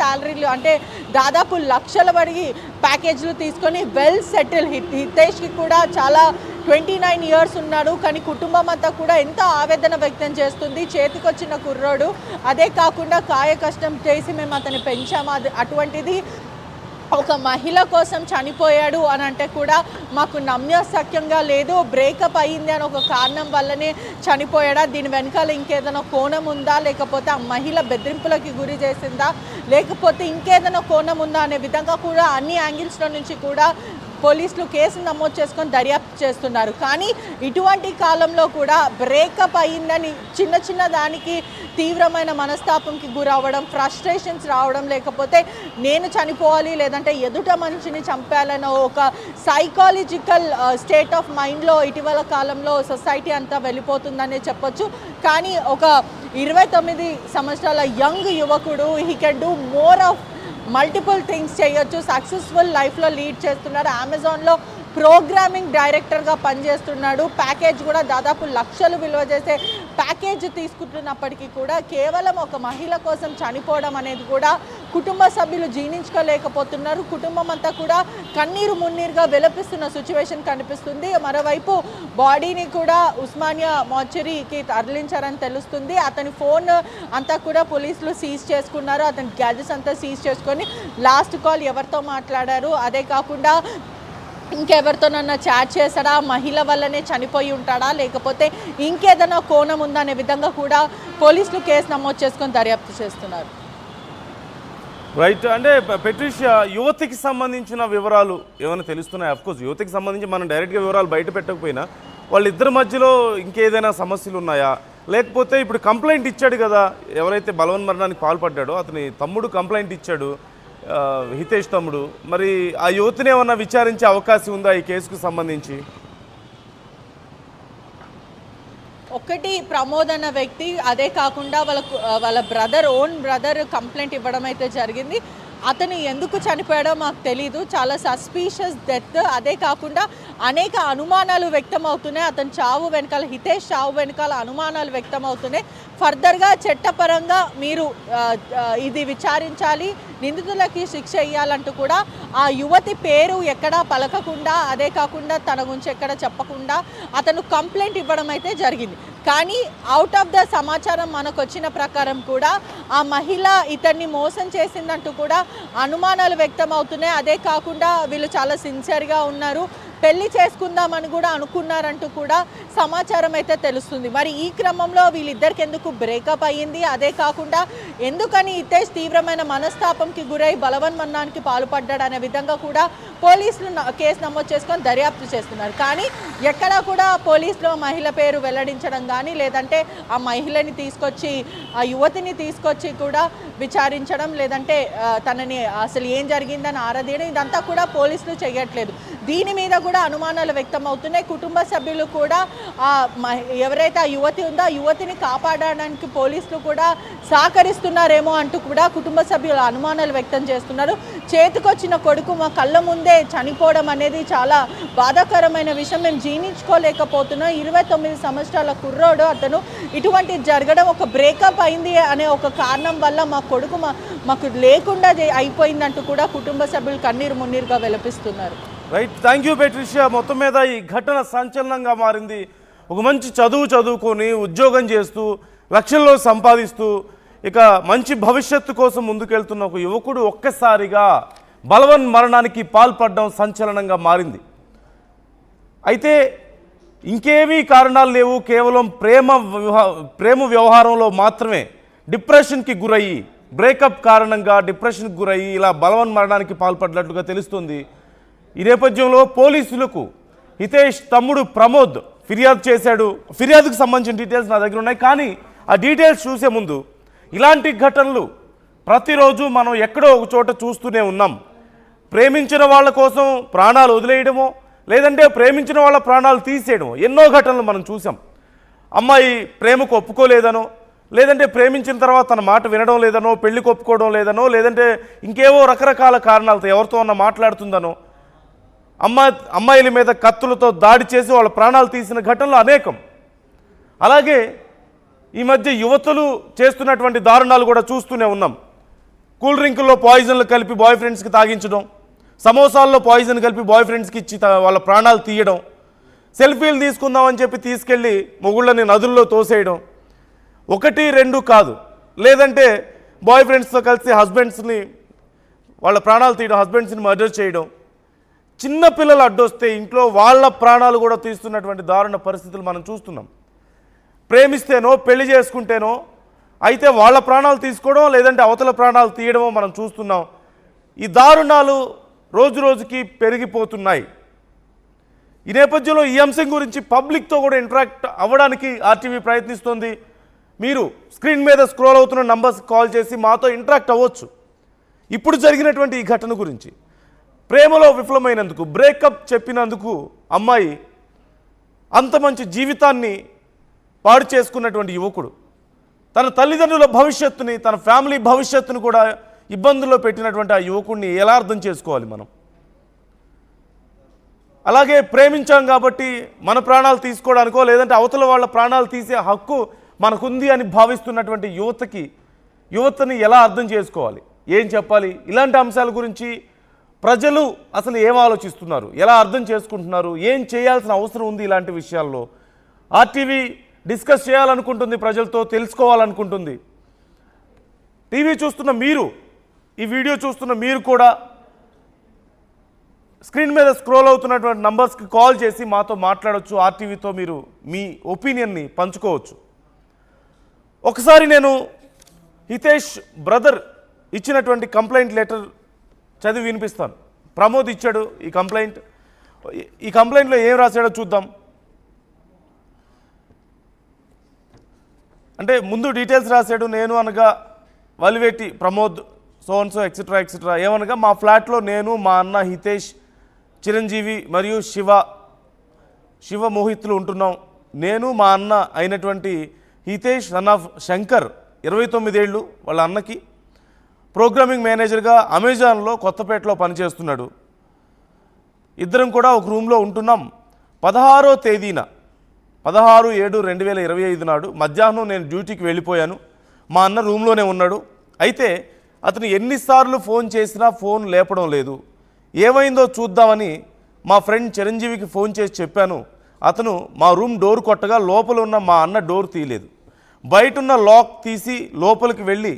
శాలరీలు అంటే దాదాపు లక్షల వరకు ప్యాకేజ్లు తీసుకొని వెల్ సెటిల్. హితేష్కి కూడా చాలా 29 ఇయర్స్ ఉన్నాడు. కానీ కుటుంబం అంతా కూడా ఎంతో ఆవేదన వ్యక్తం చేస్తుంది. చేతికొచ్చిన కుర్రోడు, అదే కాకుండా కాయ కష్టం చేసి మేము అతన్ని పెంచాము, అటువంటిది ఒక మహిళ కోసం చనిపోయాడు అని అంటే కూడా మాకు నమ్మశక్యంగా లేదు. బ్రేకప్ అయ్యింది అని ఒక కారణం వల్లనే చనిపోయాడా, దీని వెనకాల ఇంకేదైనా కోణం ఉందా, లేకపోతే ఆ మహిళ బెదిరింపులకి గురి చేసిందా, లేకపోతే ఇంకేదైనా కోణం ఉందా అనే విధంగా కూడా అన్ని యాంగిల్స్లో నుంచి కూడా పోలీసులు కేసు నమోదు చేసుకొని దర్యాప్తు చేస్తున్నారు. కానీ ఇటువంటి కాలంలో కూడా బ్రేకప్ అయ్యిందని చిన్న దానికి తీవ్రమైన మనస్తాపంకి గురవ్వడం, ఫ్రస్ట్రేషన్స్ రావడం, లేకపోతే నేను చనిపోవాలి లేదంటే ఎదుట మనిషిని చంపాలన్న ఒక సైకాలజికల్ స్టేట్ ఆఫ్ మైండ్లో ఇటీవల కాలంలో సొసైటీ అంతా వెళ్ళిపోతుందనే చెప్పొచ్చు. కానీ ఒక 29 సంవత్సరాల యంగ్ యువకుడు he can do more of multiple things చేయొచ్చు. సక్సెస్ఫుల్ లైఫ్లో లీడ్ చేస్తున్నాడు. అమెజాన్లో ప్రోగ్రామింగ్ డైరెక్టర్గా పనిచేస్తున్నాడు. ప్యాకేజ్ కూడా దాదాపు లక్షలు విలువ చేసే ప్యాకేజ్ తీసుకుంటున్నప్పటికీ కూడా కేవలం ఒక మహిళ కోసం చనిపోవడం అనేది కూడా కుటుంబ సభ్యులు జీర్ణించుకోలేకపోతున్నారు. కుటుంబం అంతా కూడా కన్నీరు మున్నీరుగా విలపిస్తున్న సిచ్యువేషన్ కనిపిస్తుంది. మరోవైపు బాడీని కూడా ఉస్మానియా మార్చరీకి తరలించారని తెలుస్తుంది. అతని ఫోన్ అంతా కూడా పోలీసులు సీజ్ చేసుకున్నారు. అతని గ్యాడ్జెట్స్ అంతా సీజ్ చేసుకొని లాస్ట్ కాల్ ఎవరితో మాట్లాడారు, అదే కాకుండా ఇంకెవరితోనన్నా చాట్ చేశాడా, మహిళ వల్లనే చనిపోయి ఉంటాడా, లేకపోతే ఇంకేదైనా కోణం ఉందా అనే విధంగా కూడా పోలీసులు కేసు నమోదు చేసుకొని దర్యాప్తు చేస్తున్నారు. రైట్. అంటే పెట్రిషియా, యువతికి సంబంధించిన వివరాలు ఏమైనా తెలుస్తున్నాయి? అఫ్కోర్స్ యువతికి సంబంధించి మనం డైరెక్ట్గా వివరాలు బయట పెట్టకపోయినా వాళ్ళిద్దరి మధ్యలో ఇంకేదైనా సమస్యలు ఉన్నాయా, లేకపోతే ఇప్పుడు కంప్లైంట్ ఇచ్చాడు కదా ఎవరైతే బలవన్మరణానికి పాల్పడ్డాడో అతని తమ్ముడు కంప్లైంట్ ఇచ్చాడు, హితేష్ తమ్ముడు, మరి ఆ యువతిని ఏమన్నా విచారించే అవకాశం ఉందా ఈ కేసుకు సంబంధించి? ఒకటి ప్రమోద్ అన్న వ్యక్తి, అదే కాకుండా వాళ్ళ ఓన్ బ్రదర్ కంప్లైంట్ ఇవ్వడం అయితే జరిగింది. అతను ఎందుకు చనిపోయాడో మాకు తెలీదు, చాలా సస్పీషియస్ డెత్. అదే కాకుండా అనేక అనుమానాలు వ్యక్తం అవుతున్నాయి. అతను చావు వెనకాల, హితేష్ చావు వెనకాల అనుమానాలు వ్యక్తం అవుతున్నాయి. ఫర్దర్గా చట్టపరంగా మీరు ఇది విచారించాలి, నిందితులకి శిక్ష ఇవ్వాలంటూ కూడా ఆ యువతి పేరు ఎక్కడా పలకకుండా, అదే కాకుండా తన గురించి ఎక్కడ చెప్పకుండా అతను కంప్లైంట్ ఇవ్వడం అయితే జరిగింది. కానీ అవుట్ ఆఫ్ ద సమాచారం మనకు వచ్చిన ప్రకారం కూడా ఆ మహిళ ఇతన్ని మోసం చేసిందంటూ కూడా అనుమానాలు వ్యక్తం అవుతున్నాయి. అదే కాకుండా వీళ్ళు చాలా సిన్సియర్గా ఉన్నారు, పెళ్లి చేసుకుందామని కూడా అనుకున్నారంటూ కూడా సమాచారం అయితే తెలుస్తుంది. మరి ఈ క్రమంలో వీళ్ళిద్దరికి ఎందుకు బ్రేకప్ అయ్యింది, అదే కాకుండా ఎందుకని హితేష్ తీవ్రమైన మనస్తాపంకి గురై బలవన్మరణానికి పాల్పడ్డాడు అనే విధంగా కూడా పోలీసులు కేసు నమోదు చేసుకొని దర్యాప్తు చేస్తున్నారు. కానీ ఎక్కడా కూడా పోలీసులు మహిళ పేరు వెల్లడించడం కానీ, లేదంటే ఆ మహిళని తీసుకొచ్చి ఆ యువతిని తీసుకొచ్చి కూడా విచారించడం, లేదంటే తనని అసలు ఏం జరిగిందని ఆరాధీయడం, ఇదంతా కూడా పోలీసులు చేయట్లేదు. దీని మీద కూడా అనుమానాలు వ్యక్తం అవుతున్నాయి. కుటుంబ సభ్యులు కూడా ఎవరైతే ఆ యువతి ఉందో ఆ యువతిని కాపాడడానికి పోలీసులు కూడా సహకరిస్తున్నారేమో అంటూ కూడా కుటుంబ సభ్యులు అనుమానాలు వ్యక్తం చేస్తున్నారు. చేతికొచ్చిన కొడుకు మా కళ్ళ ముందే చనిపోవడం అనేది చాలా బాధాకరమైన విషయం, మేము జీర్ణించుకోలేకపోతున్నాం. 29 సంవత్సరాల కుర్రోడు అతను, ఇటువంటి జరగడం ఒక బ్రేకప్ అయింది అనే ఒక కారణం వల్ల మా కొడుకు మాకు లేకుండా అయిపోయిందంటూ కూడా కుటుంబ సభ్యులు కన్నీరు మున్నీరుగా విలపిస్తున్నారు. రైట్. Thank you Patricia. మొత్తం మీద ఈ ఘటన సంచలనంగా మారింది. ఒక మంచి చదువుకొని ఉద్యోగం చేస్తూ లక్షల్లో సంపాదిస్తూ ఇక మంచి భవిష్యత్తు కోసం ముందుకెళ్తున్న ఒక యువకుడు ఒక్కసారిగా బలవన్మరణానికి పాల్పడడం సంచలనంగా మారింది. అయితే ఇంకేమీ కారణాలు లేవు, కేవలం ప్రేమ వ్యవహారంలో మాత్రమే డిప్రెషన్కి గురయ్యి, బ్రేకప్ కారణంగా డిప్రెషన్కి గురయ్యి ఇలా బలవన్మరణానికి పాల్పడినట్లుగా తెలుస్తుంది. ఈ నేపథ్యంలో పోలీసులకు హితేష్ తమ్ముడు ప్రమోద్ ఫిర్యాదు చేశాడు. ఫిర్యాదుకు సంబంధించిన డీటెయిల్స్ నా దగ్గర ఉన్నాయి. కానీ ఆ డీటెయిల్స్ చూసే ముందు, ఇలాంటి ఘటనలు ప్రతిరోజు మనం ఎక్కడో ఒక చోట చూస్తూనే ఉన్నాం. ప్రేమించిన వాళ్ళ కోసం ప్రాణాలు వదిలేయడమో, లేదంటే ప్రేమించిన వాళ్ళ ప్రాణాలు తీసేయడమో ఎన్నో ఘటనలు మనం చూసాం. అమ్మాయి ప్రేమకు ఒప్పుకోలేదనో, లేదంటే ప్రేమించిన తర్వాత తన మాట వినడం లేదనో, పెళ్లికి ఒప్పుకోవడం లేదనో, లేదంటే ఇంకేవో రకరకాల కారణాలతో ఎవరితో అన్న మాట్లాడుతుందనో అమ్మాయిల మీద కత్తులతో దాడి చేసి వాళ్ళ ప్రాణాలు తీసిన ఘటనలు అనేకం. అలాగే ఈ మధ్య యువతులు చేస్తున్నటువంటి దారుణాలు కూడా చూస్తూనే ఉన్నాం. కూల్ డ్రింకుల్లో పాయిజన్లు కలిపి బాయ్ ఫ్రెండ్స్కి తాగించడం, సమోసాల్లో పాయిజన్ కలిపి బాయ్ ఫ్రెండ్స్కి ఇచ్చి వాళ్ళ ప్రాణాలు తీయడం, సెల్ఫీలు తీసుకుందామని చెప్పి తీసుకెళ్ళి మొగుళ్ళని నదుల్లో తోసేయడం, 1, 2 కాదు, లేదంటే బాయ్ ఫ్రెండ్స్తో కలిసి హస్బెండ్స్ని వాళ్ళ ప్రాణాలు తీయడం, హస్బెండ్స్ని మర్డర్ చేయడం, చిన్న పిల్లలు అడ్డొస్తే ఇంట్లో వాళ్ళ ప్రాణాలు కూడా తీస్తున్నటువంటి దారుణ పరిస్థితులు మనం చూస్తున్నాం. ప్రేమిస్తేనో పెళ్లి చేసుకుంటేనో అయితే వాళ్ళ ప్రాణాలు తీసుకోవడం, లేదంటే అవతల ప్రాణాలు తీయడమో మనం చూస్తున్నాం. ఈ దారుణాలు రోజు రోజుకి పెరిగిపోతున్నాయి. ఈ నేపథ్యంలో ఈ అంశం గురించి పబ్లిక్తో కూడా ఇంటరాక్ట్ అవ్వడానికి ఆర్టీవీ ప్రయత్నిస్తోంది. మీరు స్క్రీన్ మీద స్క్రోల్ అవుతున్న నంబర్స్ కాల్ చేసి మాతో ఇంటరాక్ట్ అవ్వచ్చు. ఇప్పుడు జరిగినటువంటి ఈ ఘటన గురించి, ప్రేమలో విఫలమైనందుకు, బ్రేకప్ చెప్పినందుకు అమ్మాయి అంత మంచి జీవితాన్ని పాడు చేసుకున్నటువంటి యువకుడు తన తల్లిదండ్రుల భవిష్యత్తుని, తన ఫ్యామిలీ భవిష్యత్తును కూడా ఇబ్బందుల్లో పెట్టినటువంటి ఆ యువకుడిని ఎలా అర్థం చేసుకోవాలి మనం? అలాగే ప్రేమించాం కాబట్టి మన ప్రాణాలు తీసుకోవడానికో, లేదంటే అవతల వాళ్ళ ప్రాణాలు తీసే హక్కు మనకుంది అని భావిస్తున్నటువంటి యువతని ఎలా అర్థం చేసుకోవాలి, ఏం చెప్పాలి? ఇలాంటి అంశాల గురించి ప్రజలు అసలు ఏం ఆలోచిస్తున్నారు, ఎలా అర్థం చేసుకుంటున్నారు, ఏం చేయాల్సిన అవసరం ఉంది ఇలాంటి విషయాల్లో? ఆర్టీవీ డిస్కస్ చేయాలనుకుంటుంది, ప్రజలతో తెలుసుకోవాలనుకుంటుంది. టీవీ చూస్తున్న మీరు, ఈ వీడియో చూస్తున్న మీరు కూడా స్క్రీన్ మీద స్క్రోల్ అవుతున్నటువంటి నంబర్స్కి కాల్ చేసి మాతో మాట్లాడవచ్చు. ఆర్టీవీతో మీరు మీ ఒపీనియన్ని పంచుకోవచ్చు. ఒకసారి నేను హితేష్ బ్రదర్ ఇచ్చినటువంటి కంప్లైంట్ లెటర్ చదివి వినిపిస్తాను. ప్రమోద్ ఇచ్చాడు ఈ కంప్లైంట్. ఈ కంప్లైంట్లో ఏం రాశాడో చూద్దాం. అంటే ముందు డీటెయిల్స్ రాశాడు. నేను అనగా వలివేటి ప్రమోద్ సోన్సో ఎక్సెట్రా ఎక్సెట్రా. ఏమనగా మా ఫ్లాట్లో నేను, మా అన్న హితేష్, చిరంజీవి మరియు శివ మోహిత్లు ఉంటున్నాం. నేను మా అన్న అయినటువంటి హితేష్ సన్ ఆఫ్ శంకర్ 29 ఏళ్ళు, వాళ్ళ అన్నకి ప్రోగ్రామింగ్ మేనేజర్గా అమెజాన్లో కొత్తపేటలో పనిచేస్తున్నాడు. ఇద్దరం కూడా ఒక రూమ్లో ఉంటున్నాం. 16వ తేదీన 16/7/2025 నాడు మధ్యాహ్నం నేను డ్యూటీకి వెళ్ళిపోయాను. మా అన్న రూమ్లోనే ఉన్నాడు. అయితే అతను ఎన్నిసార్లు ఫోన్ చేసినా ఫోన్ లేపడం లేదు. ఏమైందో చూద్దామని మా ఫ్రెండ్ చిరంజీవికి ఫోన్ చేసి చెప్పాను. అతను మా రూమ్ డోర్ కొట్టగా లోపల ఉన్న మా అన్న డోర్ తీయలేదు. బయటున్న లాక్ తీసి లోపలికి వెళ్ళి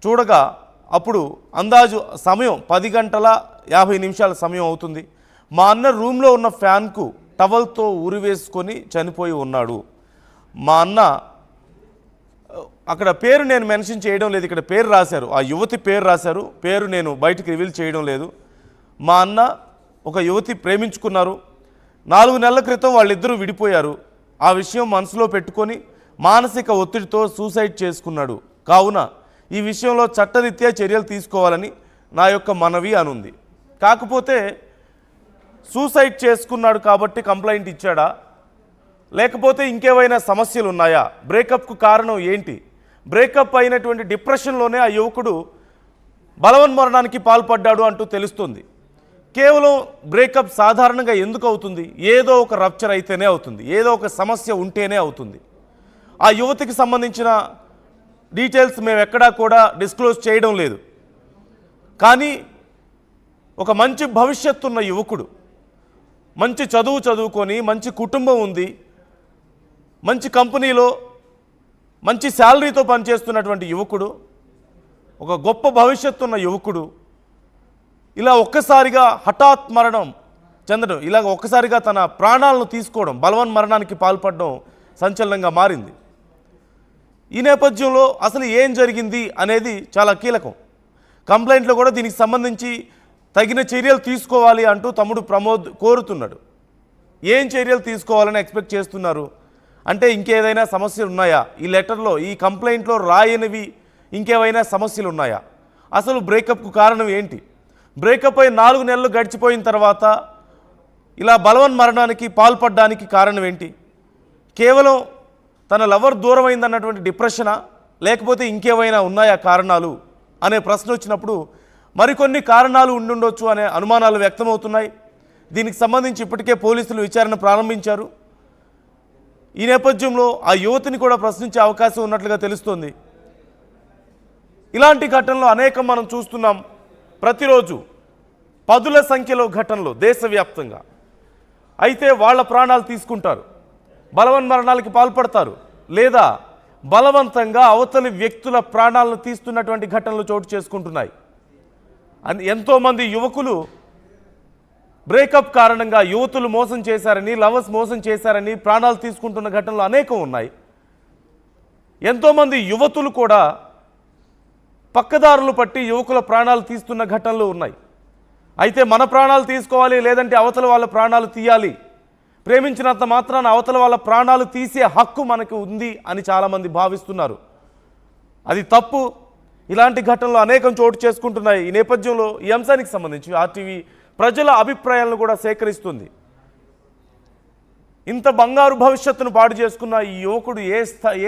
చూడగా అప్పుడు అందాజు సమయం 10:50 సమయం అవుతుంది. మా అన్న రూమ్లో ఉన్న ఫ్యాన్కు టవల్తో ఉరివేసుకొని చనిపోయి ఉన్నాడు. మా అన్న అక్కడ పేరు నేను మెన్షన్ చేయడం లేదు, ఇక్కడ పేరు రాశారు, ఆ యువతి పేరు రాశారు. పేరు నేను బయటికి రివీల్ చేయడం లేదు. మా అన్న ఒక యువతి ప్రేమించుకున్నారు. 4 నెలల క్రితం వాళ్ళిద్దరూ విడిపోయారు. ఆ విషయం మనసులో పెట్టుకొని మానసిక ఒత్తిడితో సూసైడ్ చేసుకున్నాడు. కావున ఈ విషయంలో చట్టరీత్యా చర్యలు తీసుకోవాలని నా యొక్క మనవి అనుంది. కాకపోతే సూసైడ్ చేసుకున్నాడు కాబట్టి కంప్లైంట్ ఇచ్చాడా, లేకపోతే ఇంకేమైనా సమస్యలు ఉన్నాయా? బ్రేకప్కు కారణం ఏంటి? బ్రేకప్ అయినటువంటి డిప్రెషన్లోనే ఆ యువకుడు బలవన్మరణానికి పాల్పడ్డాడు అంటూ తెలుస్తుంది. కేవలం బ్రేకప్ సాధారణంగా ఎందుకు అవుతుంది? ఏదో ఒక రప్చర్ అయితేనే అవుతుంది, ఏదో ఒక సమస్య ఉంటేనే అవుతుంది. ఆ యువతికి సంబంధించిన డీటెయిల్స్ మేము ఎక్కడా కూడా డిస్క్లోజ్ చేయడం లేదు. కానీ ఒక మంచి భవిష్యత్తు ఉన్న యువకుడు, మంచి చదువుకొని మంచి కుటుంబం ఉంది, మంచి కంపెనీలో మంచి శాలరీతో పనిచేస్తున్నటువంటి యువకుడు, ఒక గొప్ప భవిష్యత్తు ఉన్న యువకుడు ఇలా ఒక్కసారిగా హఠాత్ మరణం చెందడం, ఇలాగ ఒక్కసారిగా తన ప్రాణాలను తీసుకోవడం, బలవన్మరణానికి పాల్పడడం సంచలనంగా మారింది. ఈ నేపథ్యంలో అసలు ఏం జరిగింది అనేది చాలా కీలకం. కంప్లైంట్లో కూడా దీనికి సంబంధించి తగిన చర్యలు తీసుకోవాలి అంటూ తమ్ముడు ప్రమోద్ కోరుతున్నాడు. ఏం చర్యలు తీసుకోవాలని ఎక్స్పెక్ట్ చేస్తున్నారు? అంటే ఇంకేదైనా సమస్యలు ఉన్నాయా? ఈ లెటర్లో, ఈ కంప్లైంట్లో రాయనివి ఇంకేమైనా సమస్యలు ఉన్నాయా? అసలు బ్రేకప్కు కారణం ఏంటి? బ్రేకప్ అయి 4 నెలలు గడిచిపోయిన తర్వాత ఇలా బలవన్మరణానికి పాల్పడడానికి కారణం ఏంటి? కేవలం తన లవర్ దూరమైందన్నటువంటి డిప్రెషనా, లేకపోతే ఇంకేమైనా ఉన్నాయా కారణాలు అనే ప్రశ్న వచ్చినప్పుడు మరికొన్ని కారణాలు ఉండుండొచ్చు అనే అనుమానాలు వ్యక్తమవుతున్నాయి. దీనికి సంబంధించి ఇప్పటికే పోలీసులు విచారణ ప్రారంభించారు. ఈ నేపథ్యంలో ఆ యువతిని కూడా ప్రశ్నించే అవకాశం ఉన్నట్లుగా తెలుస్తోంది. ఇలాంటి ఘటనలు అనేకం మనం చూస్తున్నాం ప్రతిరోజు, పదుల సంఖ్యలో ఘటనలు దేశవ్యాప్తంగా. అయితే వాళ్ళ ప్రాణాలు తీసుకుంటారు, బలవన్మరణాలకి పాల్పడతారు, లేదా బలవంతంగా అవతలి వ్యక్తుల ప్రాణాలను తీస్తున్నటువంటి ఘటనలు చోటు చేసుకుంటున్నాయి. ఎంతోమంది యువకులు బ్రేకప్ కారణంగా యువతులు మోసం చేశారని, లవర్స్ మోసం చేశారని ప్రాణాలు తీసుకుంటున్న ఘటనలు అనేకం ఉన్నాయి. ఎంతోమంది యువతులు కూడా పక్కదారులు పట్టి యువకుల ప్రాణాలు తీస్తున్న ఘటనలు ఉన్నాయి. అయితే మన ప్రాణాలు తీసుకోవాలి, లేదంటే అవతల వాళ్ళ ప్రాణాలు తీయాలి, ప్రేమించినంత మాత్రాన అవతల వాళ్ళ ప్రాణాలు తీసే హక్కు మనకు ఉంది అని చాలామంది భావిస్తున్నారు. అది తప్పు. ఇలాంటి ఘటనలు అనేకం చోటు చేసుకుంటున్నాయి. ఈ నేపథ్యంలో ఈ అంశానికి సంబంధించి ఆర్టీవీ ప్రజల అభిప్రాయాలను కూడా సేకరిస్తుంది. ఇంత బంగారు భవిష్యత్తును పాడు చేసుకున్న ఈ యువకుడు ఏ స్థితి